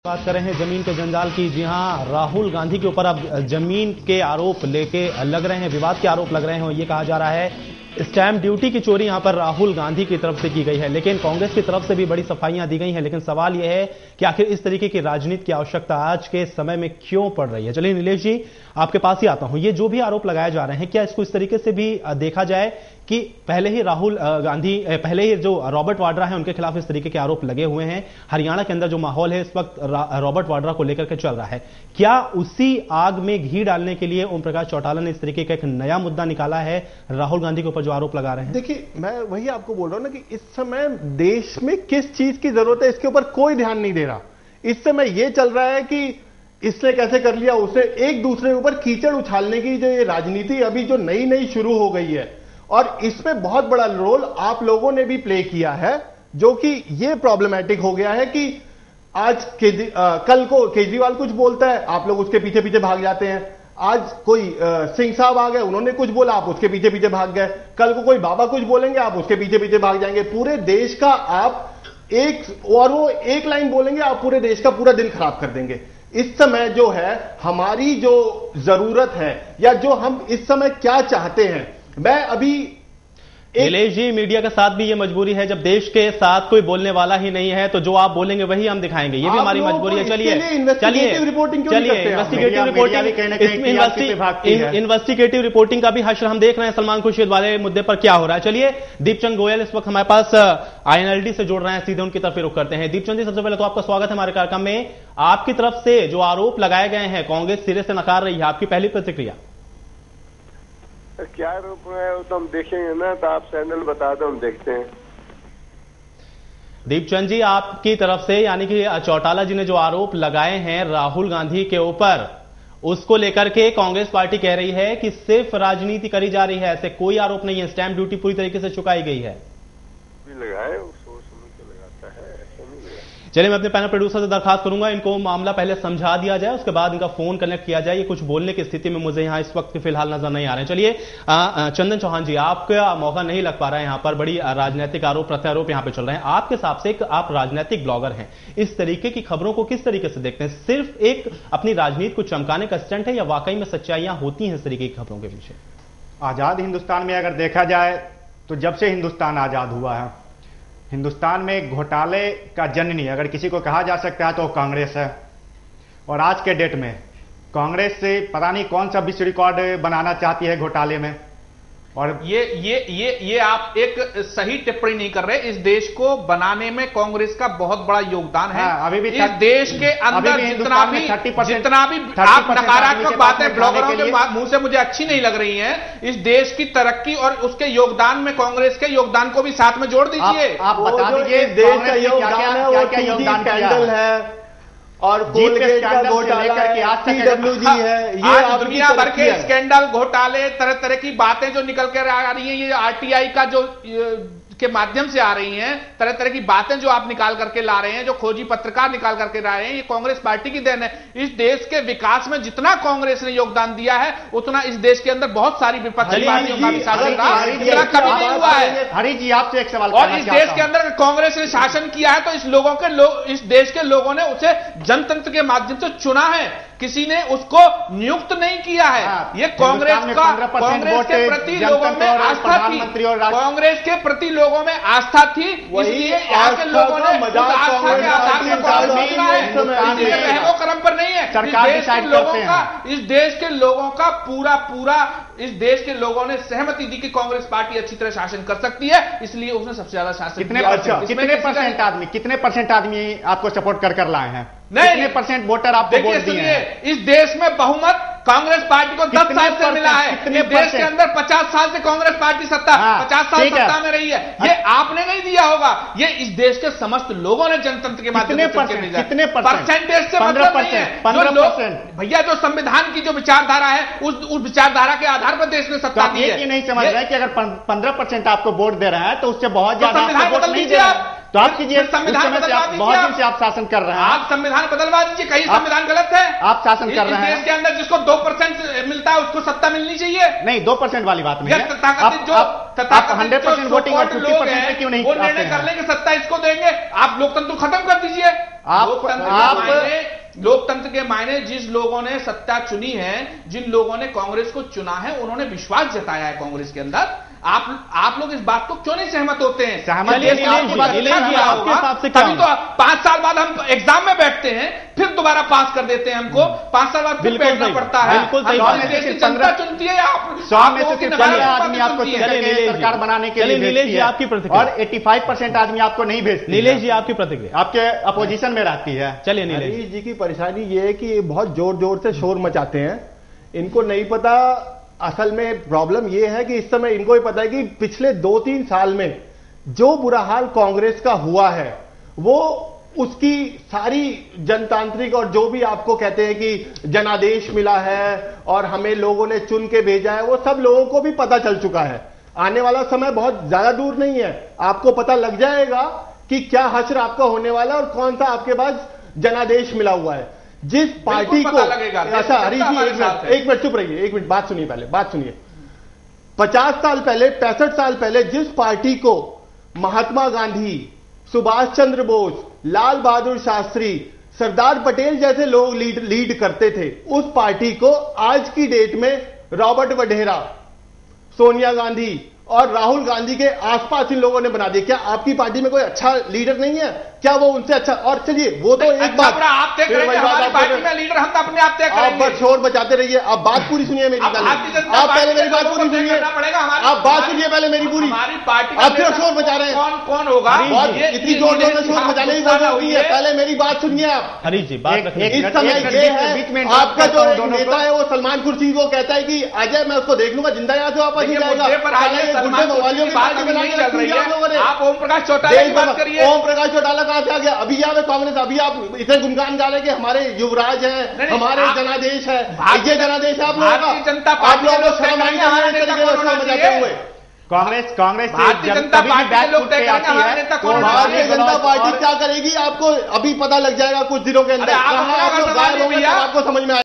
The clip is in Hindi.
बात कर रहे हैं जमीन के जंजाल की। जी हां, राहुल गांधी के ऊपर अब जमीन के आरोप लेके लग रहे हैं, विवाद के आरोप लग रहे हैं और ये कहा जा रहा है स्टैंप ड्यूटी की चोरी यहां पर राहुल गांधी की तरफ से की गई है। लेकिन कांग्रेस की तरफ से भी बड़ी सफाइयां दी गई हैं। लेकिन सवाल यह है कि आखिर इस तरीके की राजनीति की आवश्यकता आज के समय में क्यों पड़ रही है। चलिए नीलेश जी, आपके पास ही आता हूं। ये जो भी आरोप लगाए जा रहे हैं, क्या इसको इस तरीके से भी देखा जाए कि पहले ही राहुल गांधी, पहले ही जो रॉबर्ट वाड्रा है उनके खिलाफ इस तरीके के आरोप लगे हुए हैं। हरियाणा के अंदर जो माहौल है इस वक्त रॉबर्ट वाड्रा को लेकर के चल रहा है, क्या उसी आग में घी डालने के लिए ओम प्रकाश चौटाला ने इस तरीके का एक नया मुद्दा निकाला है राहुल गांधी के ऊपर जो आरोप लगा रहे हैं? देखिए, मैं वही आपको बोल रहा हूं ना कि इस समय देश में किस चीज की जरूरत है इसके ऊपर कोई ध्यान नहीं दे रहा। इस समय यह चल रहा है कि इसने कैसे कर लिया, उसने एक दूसरे के ऊपर कीचड़ उछालने की जो ये राजनीति अभी जो नई नई शुरू हो गई है, और इसमें बहुत बड़ा रोल आप लोगों ने भी प्ले किया है, जो कि ये प्रॉब्लमैटिक हो गया है कि आज कल को केजरीवाल कुछ बोलता है, आप लोग उसके पीछे पीछे भाग जाते हैं। आज कोई सिंह साहब आ गए, उन्होंने कुछ बोला, आप उसके पीछे पीछे भाग गए। कल को कोई बाबा कुछ बोलेंगे, आप उसके पीछे पीछे भाग जाएंगे। पूरे देश का आप वो एक लाइन बोलेंगे, आप पूरे देश का पूरा दिन खराब कर देंगे। इस समय जो है हमारी जो जरूरत है, या जो हम इस समय क्या चाहते हैं, मैं अभी नीलेश जी, मीडिया के साथ भी ये मजबूरी है, जब देश के साथ कोई बोलने वाला ही नहीं है तो जो आप बोलेंगे वही हम दिखाएंगे, ये भी हमारी मजबूरी है। चलिए इन्वेस्टिगेटिव रिपोर्टिंग इन्वेस्टिगेटिव रिपोर्टिंग का भी हश्र हम देख रहे हैं सलमान खुर्शीद वाले मुद्दे पर क्या हो रहा है। चलिए, दीपचंद गोयल इस वक्त हमारे पास INLD से जुड़ रहे हैं, सीधे उनकी तरफ रुख करते हैं। दीपचंद जी, सबसे पहले तो आपका स्वागत है हमारे कार्यक्रम में। आपकी तरफ से जो आरोप लगाए गए हैं कांग्रेस सिरे से नकार रही है, आपकी पहली प्रतिक्रिया? क्या रूप है वो तो हम देखेंगे ना, तो आप चैनल बता दो, हम देखते हैं। दीपचंद जी, आपकी तरफ से यानी कि चौटाला जी ने जो आरोप लगाए हैं राहुल गांधी के ऊपर, उसको लेकर के कांग्रेस पार्टी कह रही है कि सिर्फ राजनीति करी जा रही है, ऐसे कोई आरोप नहीं है, स्टैंप ड्यूटी पूरी तरीके से चुकाई गई है। लगाए सोच समझ के लगाता है, ऐसा नहीं लगाता। चलिए, मैं अपने पैनल प्रोड्यूसर से दरखास्त करूंगा इनको मामला पहले समझा दिया जाए, उसके बाद इनका फोन कनेक्ट किया जाए। ये कुछ बोलने की स्थिति में मुझे यहां इस वक्त फिलहाल नजर नहीं आ रहे हैं। चलिए, चंदन चौहान जी, आपका मौका नहीं लग पा रहा है, यहां पर बड़ी राजनीतिक आरोप प्रत्यारोप यहां पर चल रहे हैं। आपके हिसाब से आप राजनीतिक ब्लॉगर हैं, इस तरीके की खबरों को किस तरीके से देखते हैं? सिर्फ एक अपनी राजनीति को चमकाने का स्टंट है, या वाकई में सच्चाइयां होती हैं इस तरीके की खबरों के पीछे? आजाद हिंदुस्तान में अगर देखा जाए तो जब से हिंदुस्तान आजाद हुआ है, हिंदुस्तान में घोटाले का जननी अगर किसी को कहा जा सकता है तो कांग्रेस है। और आज के डेट में कांग्रेस से पता नहीं कौन सा विश्व रिकॉर्ड बनाना चाहती है घोटाले में। और ये आप एक सही टिप्पणी नहीं कर रहे। इस देश को बनाने में कांग्रेस का बहुत बड़ा योगदान है। अभी भी इस देश के अंदर जितना भी आप नकारात्मक बातें ब्लॉगरों के मुंह से मुझे अच्छी नहीं लग रही हैं, इस देश की तरक्की और उसके योगदान में कांग्रेस के योगदान को भी साथ में जोड़ दीजिए। आप बता दीजिए देश का योगदान है, वो स्कैंडल है और कोलगेट का घोटाला है, CWG है, ये आज दुनिया भर के स्कैंडल, घोटाले, तरह तरह की बातें जो निकल कर आ रही हैं, ये RTI का जो के माध्यम से आ रही हैं, तरह तरह की बातें जो आप निकाल करके ला रहे हैं, जो खोजी पत्रकार निकाल करके ला रहे हैं, ये कांग्रेस पार्टी की देन है। इस देश के विकास में जितना कांग्रेस ने योगदान दिया है, उतना इस देश के अंदर बहुत सारी विपक्षी पार्टियों का भी शासन रहा, इतना कभी नहीं हुआ है। हरी जी, आपसे एक सवाल और इस देश के अंदर कांग्रेस ने शासन किया है तो इस देश के लोगों ने उसे जनतंत्र के माध्यम से चुना है, किसी ने उसको नियुक्त नहीं किया है। ये कांग्रेस के प्रति लोगों में आस्था थी, कांग्रेस के प्रति लोगों में आस्था थी, इसलिए यहाँ के लोगों ने आस्था के आधार पर कांग्रेस चुना है, रहमो करम पर नहीं है। इस देश के लोगों का पूरा इस देश के लोगों ने सहमति दी कि कांग्रेस पार्टी अच्छी तरह शासन कर सकती है, इसलिए उसने सबसे ज्यादा शासन किया। कितने परसेंट आदमी आपको सपोर्ट कर लाए हैं? नहीं, कितने परसेंट वोटर आपको वोट दिए हैं? इस देश में बहुमत कांग्रेस पार्टी को 10 साल से मिला है। इस देश के अंदर 50 साल से कांग्रेस पार्टी 50 साल सत्ता में रही है। ये आपने नहीं दिया होगा, ये इस देश के समस्त लोगों ने जनतंत्र के माध्यम से कितने परसेंटेज से मतलब नहीं है। 15%। भैया, जो संविधान की जो विचारधारा है, उस विचारधारा के आधार पर देश ने सत्ता दी है। ये नहीं समझ रहे कि अगर 15% आपको वोट दे रहे हैं तो उससे बहुत ज्यादा संविधान बदल दीजिए आप। तो आप कीजिए, संविधान बदलवा दीजिए। बहुत दिन से आप शासन कर रहे हैं, आप संविधान बदलवा दीजिए। कहीं संविधान गलत है? आप शासन कर रहे हैं। देश के अंदर जिसको 2% मिलता है उसको सत्ता मिलनी चाहिए। नहीं, 2% वाली बात नहीं है। आप 100% वोटिंग और 50% क्यों नहीं? वो निर्णय कर लेंगे सत्ता इसको देंगे, आप लोकतंत्र खत्म कर दीजिए। लोकतंत्र के मायने जिस लोगों ने सत्ता चुनी है, जिन लोगों ने कांग्रेस को चुना है, उन्होंने विश्वास जताया है कांग्रेस के अंदर। आप लोग इस बात को क्यों नहीं सहमत होते हैं? आपके हिसाब से तभी तो 5 साल बाद हम एग्जाम में बैठते हैं, फिर दोबारा पास कर देते हैं हमको। 5 साल बाद फिर बैठना पड़ता है। बिल्कुल सही। जनता चुनती है, आप 100 में से सिर्फ 15 आदमी आपको सरकार बनाने के लिए नीलेश जी आपकी प्रतिक्रिया, और 85% आदमी आपको नहीं भेजते। नीलेश जी आपकी प्रतिक्रिया, आपके अपोजिशन में रहती है। चलिए नीलेश जी की परेशानी ये है कि ये बहुत जोर जोर से शोर मचाते हैं। इनको नहीं पता, असल में प्रॉब्लम ये है कि इस समय इनको ही पता है कि पिछले 2-3 साल में जो बुरा हाल कांग्रेस का हुआ है, वो उसकी सारी जनतांत्रिक और जो भी आपको कहते हैं कि जनादेश मिला है और हमें लोगों ने चुन के भेजा है, वो सब लोगों को भी पता चल चुका है। आने वाला समय बहुत ज्यादा दूर नहीं है, आपको पता लग जाएगा कि क्या हश्र आपका होने वाला है और कौन सा आपके पास जनादेश मिला हुआ है। जिस पार्टी को, अच्छा हरीश जी एक मिनट चुप रहिए, एक मिनट बात सुनिए, पहले बात सुनिए। 50 साल पहले, 65 साल पहले जिस पार्टी को महात्मा गांधी, सुभाष चंद्र बोस, लाल बहादुर शास्त्री, सरदार पटेल जैसे लोग लीड करते थे, उस पार्टी को आज की डेट में रॉबर्ट वढेरा, सोनिया गांधी और राहुल गांधी के आसपास इन लोगों ने बना दिया। क्या आपकी पार्टी में कोई अच्छा लीडर नहीं है? क्या वो उनसे अच्छा? और चलिए वो तो एक बात आप तय करेंगे, हमारी पार्टी में लीडर हम अपने आप तय करेंगे। आप बस शोर बचाते रहिए, आप बात पूरी सुनिए मेरी। आप पहले मेरी बात पूरी सुनिए, आप बात सुनिए पहले मेरी पूरी। हमारी पार्टी आप क्यों शोर बचा रहे हैं? कौन होगा? इतनी जोर जोर से शोर बचाने की जरूरत नहीं है, पहले मेरी बात सुनिए आप। हरीश जी बात इस समय ये है, आपका जो नेता है वो सलमान खुर्शीद को कहता है कि अजय मैं उसको देख लूंगा, जिंदा यहाँ से वापस नहीं जाएगा। आप ओम प्रकाश चौटाला की बात करिए। ओम प्रकाश चौटाला कहां से आ गया? अभी यहाँ कांग्रेस, अभी आप इतने गुणगान गा रहे कि हमारे युवराज हैं, हमारे जनादेश है। ये जनादेश है आप लोगों का? आप लोगों को शर्म नहीं मचाते हुए? कांग्रेस भारतीय जनता पार्टी के लोग तय करेंगे हमारे नेता कौन। भारतीय जनता पार्टी क्या करेगी आपको अभी पता लग जाएगा कुछ दिनों के अंदर। कहां आप लोग गायब होंगे आपको समझ में आएगा।